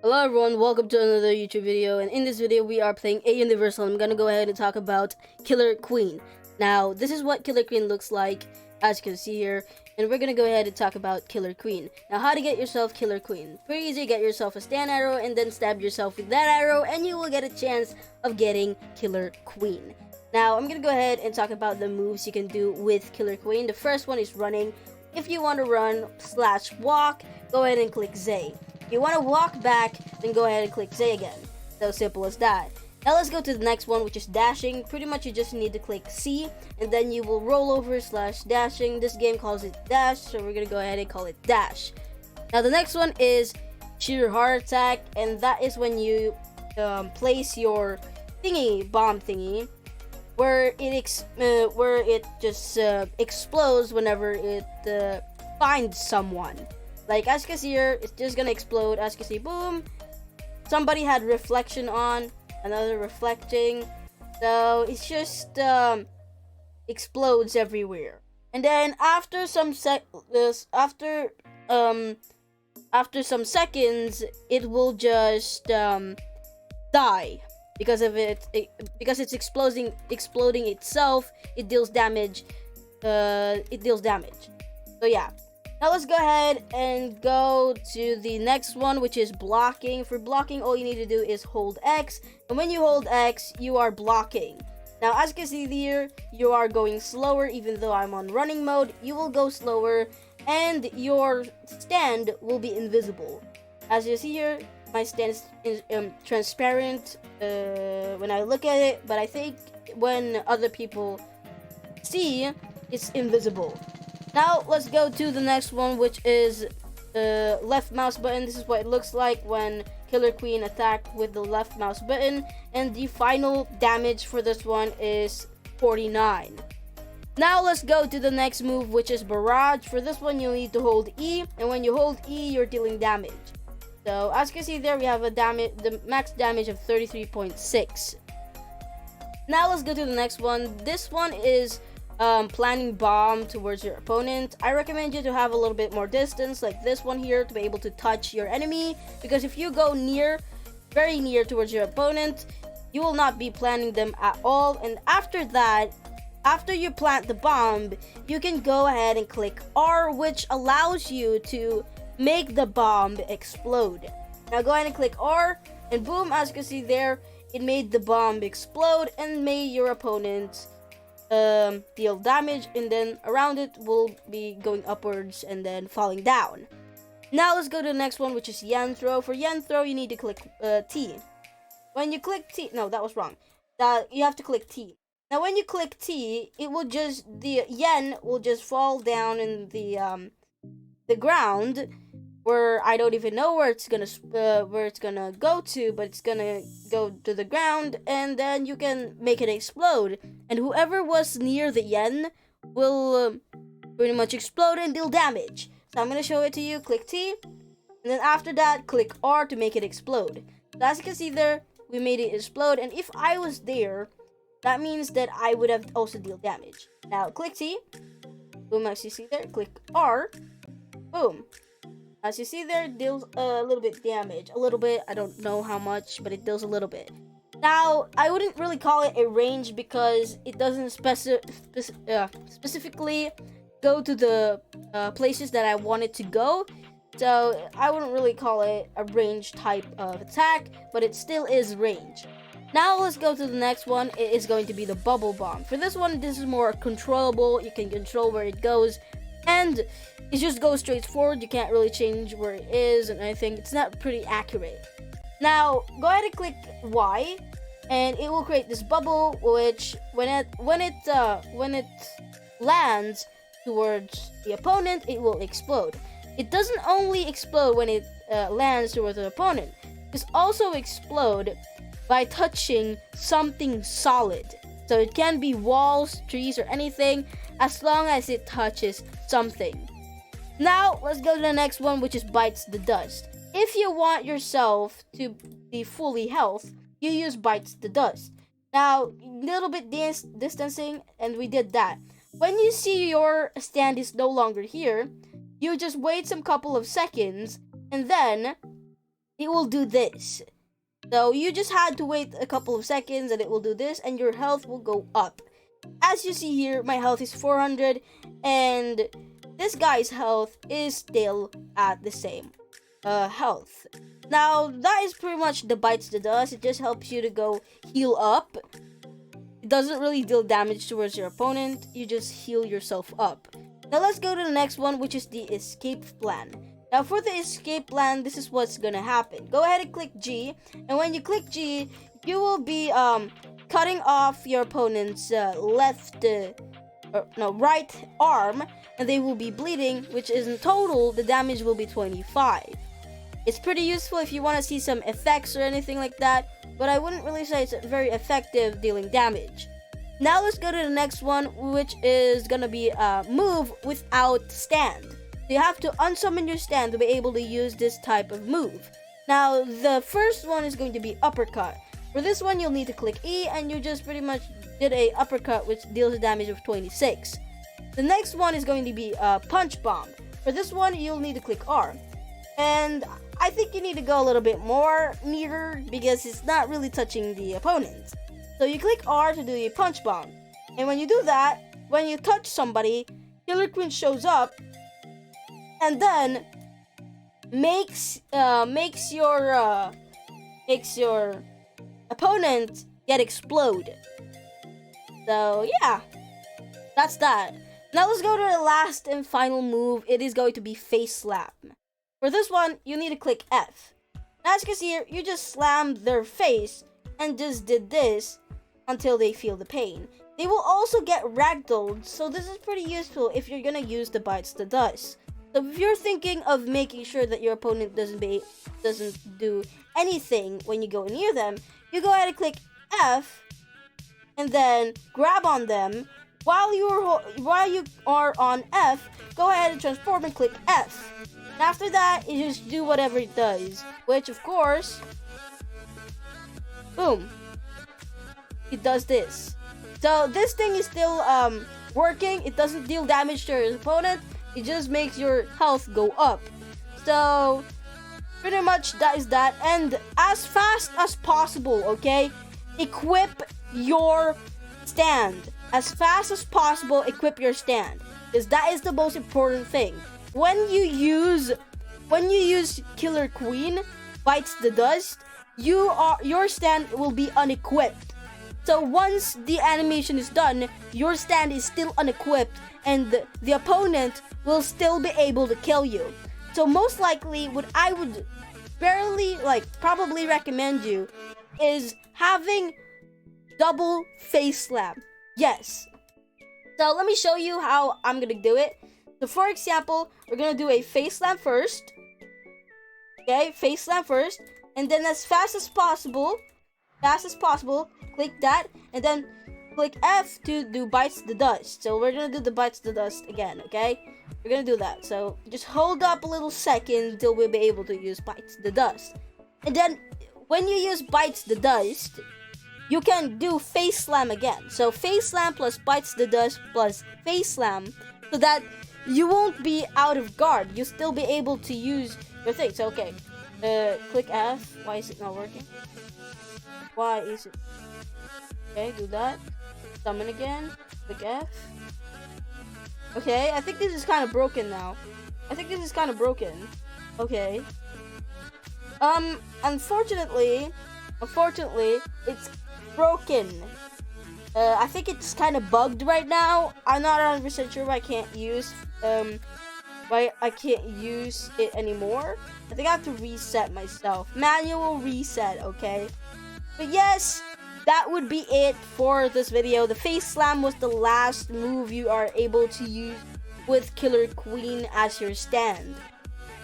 Hello everyone, welcome to another YouTube video, and in this video we are playing A Universal. I'm gonna go ahead and talk about Killer Queen. Now, this is what Killer Queen looks like, as you can see here, and we're gonna go ahead and talk about Killer Queen. Now, how to get yourself Killer Queen. Pretty easy, get yourself a stand arrow and then stab yourself with that arrow and you will get a chance of getting Killer Queen. Now, I'm gonna go ahead and talk about the moves you can do with Killer Queen. The first one is running. If you want to run / walk, go ahead and click Z. If you want to walk back, then go ahead and click Z again. So simple as that. Now let's go to the next one, which is dashing. Pretty much you just need to click C, and then you will roll over / dashing. This game calls it dash, so we're gonna go ahead and call it dash. Now the next one is sheer heart attack, and that is when you place your bomb thingy, where it just explodes whenever it finds someone. Like, as you can see here, it's just gonna explode. As you can see, boom, somebody had reflection on, another reflecting, so it's just explodes everywhere. And then after some after some seconds, it will just die because of because it's exploding itself. It deals damage. So yeah. Now let's go ahead and go to the next one, which is blocking. For blocking, all you need to do is hold X, and when you hold X, you are blocking. Now, as you can see here, you are going slower. Even though I'm on running mode, you will go slower, and your stand will be invisible. As you see here, my stand is transparent when I look at it, but I think when other people see, it's invisible. Now let's go to the next one, which is left mouse button. This is what it looks like when Killer Queen attacked with the left mouse button, and the final damage for this one is 49. Now let's go to the next move, which is Barrage. For this one, you need to hold E, and when you hold E, you're dealing damage. So as you can see there, we have the max damage of 33.6. Now let's go to the next one. This one is planting bomb towards your opponent. I recommend you to have a little bit more distance, like this one here, to be able to touch your enemy, because if you go very near towards your opponent, you will not be planting them at all. And after that, after you plant the bomb, you can go ahead and click R, which allows you to make the bomb explode. Now go ahead and click R, and boom, as you can see there, it made the bomb explode and made your opponent deal damage, and then around it will be going upwards and then falling down. Now let's go to the next one, which is yen throw. For yen throw, you need to click T. When you click T, no, that was wrong. You have to click T. Now when you click T, the yen will just fall down in the ground, where I don't even know where it's gonna go to, but it's gonna go to the ground, and then you can make it explode, and whoever was near the yen will pretty much explode and deal damage. So I'm gonna show it to you. Click T, and then after that, click R to make it explode. So as you can see there, we made it explode, and if I was there, that means that I would have also deal damage. Now click T, boom, as you see there, click R, boom. As you see there, it deals a little bit damage. A little bit, I don't know how much, but it deals a little bit. Now, I wouldn't really call it a range because it doesn't specifically go to the places that I want it to go. So, I wouldn't really call it a range type of attack, but it still is range. Now, let's go to the next one. It is going to be the bubble bomb. For this one, this is more controllable. You can control where it goes, and it just goes straight forward. You can't really change where it is, and I think it's not pretty accurate. Now go ahead and click Y, and it will create this bubble, which when it lands towards the opponent, it will explode. It doesn't only explode when it lands towards the opponent. It also explode by touching something solid. So it can be walls, trees, or anything, as long as it touches something. Now, let's go to the next one, which is bites the dust. If you want yourself to be fully health, you use bites the dust. Now, little bit distancing, and we did that. When you see your stand is no longer here, you just wait some couple of seconds, and then it will do this. So you just had to wait a couple of seconds and it will do this, and your health will go up. As you see here, my health is 400, and this guy's health is still at the same health. Now, that is pretty much the bites the dust. It just helps you to go heal up. It doesn't really deal damage towards your opponent. You just heal yourself up. Now, let's go to the next one, which is the escape plan. Now, for the escape plan, this is what's gonna happen. Go ahead and click G, and when you click G, you will be cutting off your opponent's right arm, and they will be bleeding, which is in total, the damage will be 25. It's pretty useful if you want to see some effects or anything like that, but I wouldn't really say it's very effective dealing damage. Now let's go to the next one, which is gonna be move without stand. So you have to unsummon your stand to be able to use this type of move. Now the first one is going to be uppercut. For this one, you'll need to click E, and you just pretty much did a uppercut, which deals a damage of 26. The next one is going to be punch bomb. For this one, you'll need to click R, and I think you need to go a little bit more nearer because it's not really touching the opponent. So you click R to do a punch bomb, and when you do that, when you touch somebody, Killer Queen shows up, and then makes your opponent get explode. So yeah, that's that. Now let's go to the last and final move. It is going to be face slap. For this one, you need to click F. Now, as you can see here, you just slammed their face and just did this until they feel the pain. They will also get ragdolled, so this is pretty useful if you're gonna use the bites the dust. So if you're thinking of making sure that your opponent doesn't do anything when you go near them, you go ahead and click F, and then grab on them. While you are on F, go ahead and transform and click F. And after that, you just do whatever it does, which of course, boom, it does this. So this thing is still working. It doesn't deal damage to your opponent. It just makes your health go up. So pretty much that is that. And as fast as possible, okay, equip your stand. As fast as possible, equip your stand, because that is the most important thing. When you use Killer Queen bites the dust, your stand will be unequipped. So once the animation is done, your stand is still unequipped, and the opponent will still be able to kill you. So most likely, what I would probably recommend you is having double face slap. Yes. So let me show you how I'm gonna do it. So for example, we're gonna do a face slam first. Okay, face slam first, and then as fast as possible, click that, and then click F to do bites the dust. So we're gonna do the bites the dust again. Okay, we're gonna do that. So just hold up a little second until we'll be able to use bites the dust, and then when you use bites the dust, you can do face slam again. So face slam plus bites the dust plus face slam, so that you won't be out of guard. You'll still be able to use your thing. So okay, click F. Why is it not working? Why is it? Okay, do that. Summon again. Click F. Okay, I think this is kind of broken now. Okay. Unfortunately, it's broken. I think it's kind of bugged right now. I'm not 100% sure why I can't use it anymore. I think I have to reset myself. Manual reset, okay? But yes, that would be it for this video. The face slam was the last move you are able to use with Killer Queen as your stand.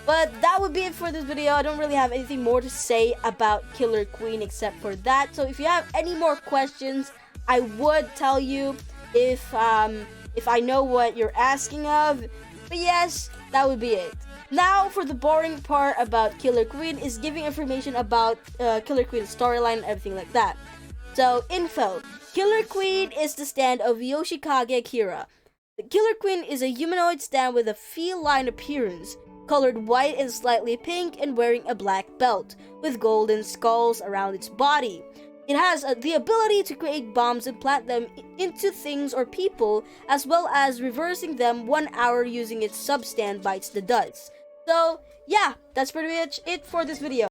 But that would be it for this video. I don't really have anything more to say about Killer Queen except for that. So if you have any more questions, I would tell you if I know what you're asking of. But yes, that would be it. Now for the boring part about Killer Queen is giving information about Killer Queen's storyline and everything like that. So info. Killer Queen is the stand of Yoshikage Akira. The Killer Queen is a humanoid stand with a feline appearance. colored white and slightly pink, and wearing a black belt, with golden skulls around its body. It has the ability to create bombs and plant them into things or people, as well as reversing them 1 hour using its sub-standbys the dust. So, yeah, that's pretty much it for this video.